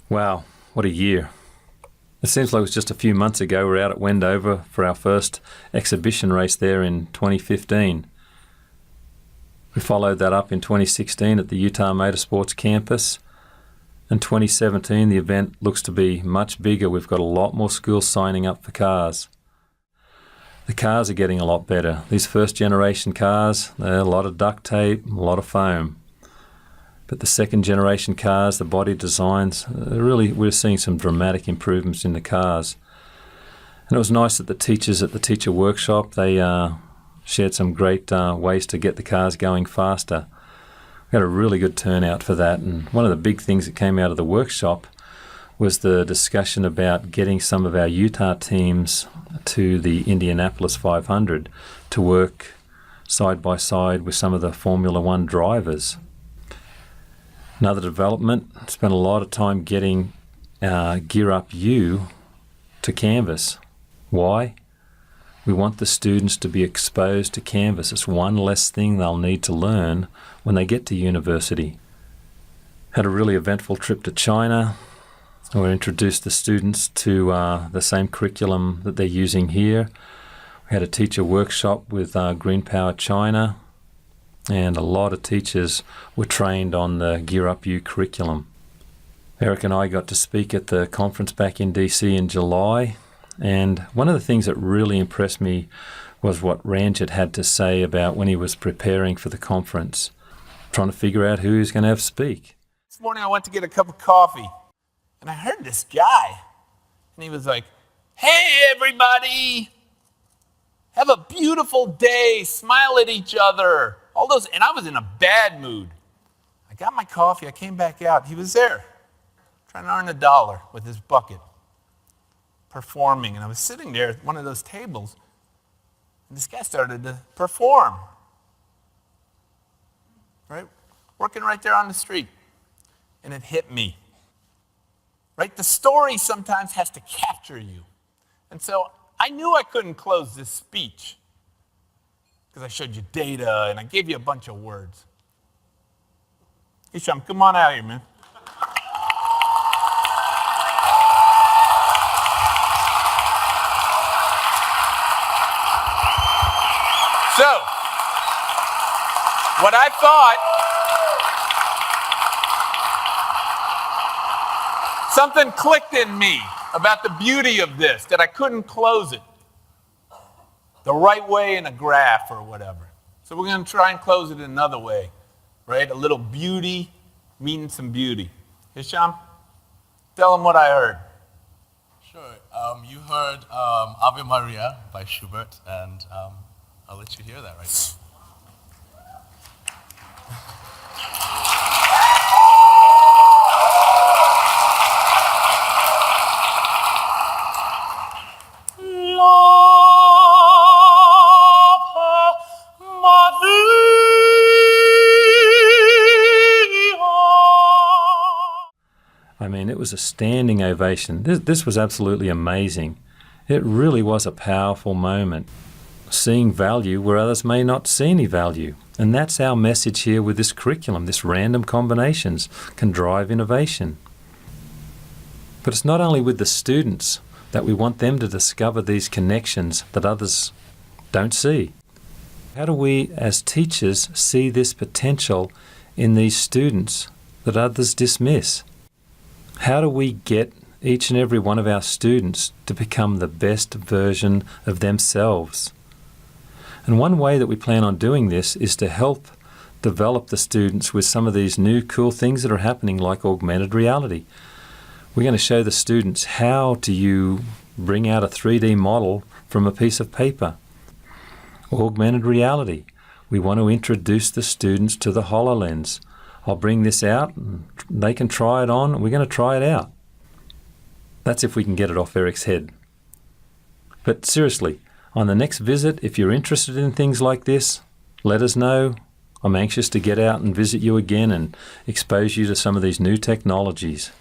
Wow, what a year. It seems like it was just a few months ago we were out at Wendover for our first exhibition race there in 2015. We followed that up in 2016 at the Utah Motorsports campus. In 2017, the event looks to be much bigger. We've got a lot more schools signing up for cars. The cars are getting a lot better. These first generation cars, they're a lot of duct tape, a lot of foam. But the second generation cars, the body designs, we're seeing some dramatic improvements in the cars. And it was nice that the teachers at the teacher workshop, they shared some great ways to get the cars going faster. We had a really good turnout for that. And one of the big things that came out of the workshop was the discussion about getting some of our Utah teams to the Indianapolis 500 to work side by side with some of the Formula One drivers. Another development, spent a lot of time getting Gear Up U to Canvas. Why? We want the students to be exposed to Canvas. It's one less thing they'll need to learn when they get to university. Had a really eventful trip to China. We introduced the students to the same curriculum that they're using here. We had a teacher workshop with Greenpower China. And a lot of teachers were trained on the Gear Up U curriculum. Eric and I got to speak at the conference back in DC in July, and one of the things that really impressed me was what Ranjit had to say about when he was preparing for the conference, trying to figure out who he was going to have speak. This morning I went to get a cup of coffee, and I heard this guy, and he was like, "Hey everybody, have a beautiful day, smile at each other." All those, and I was in a bad mood. I got my coffee, I came back out. He was there, trying to earn $1 with his bucket, performing. And I was sitting there at one of those tables, and this guy started to perform, right? Working right there on the street. And it hit me, right? The story sometimes has to capture you. And so I knew I couldn't close this speech, because I showed you data and I gave you a bunch of words. Isham, come on out here, man. So, what I thought, something clicked in me about the beauty of this, that I couldn't close it the right way in a graph or whatever. So we're going to try and close it another way, right? A little beauty meeting some beauty. Hisham, tell them what I heard. Sure. You heard Ave Maria by Schubert, and I'll let you hear that right now. I mean, it was a standing ovation. This was absolutely amazing. It really was a powerful moment. Seeing value where others may not see any value. And that's our message here with this curriculum. This random combinations can drive innovation. But it's not only with the students that we want them to discover these connections that others don't see. How do we, as teachers, see this potential in these students that others dismiss? How do we get each and every one of our students to become the best version of themselves? And one way that we plan on doing this is to help develop the students with some of these new cool things that are happening, like augmented reality. We're going to show the students how do you bring out a 3D model from a piece of paper. Augmented reality. We want to introduce the students to the HoloLens. I'll bring this out, and they can try it on, and we're going to try it out. That's if we can get it off Eric's head. But seriously, on the next visit, if you're interested in things like this, let us know. I'm anxious to get out and visit you again and expose you to some of these new technologies.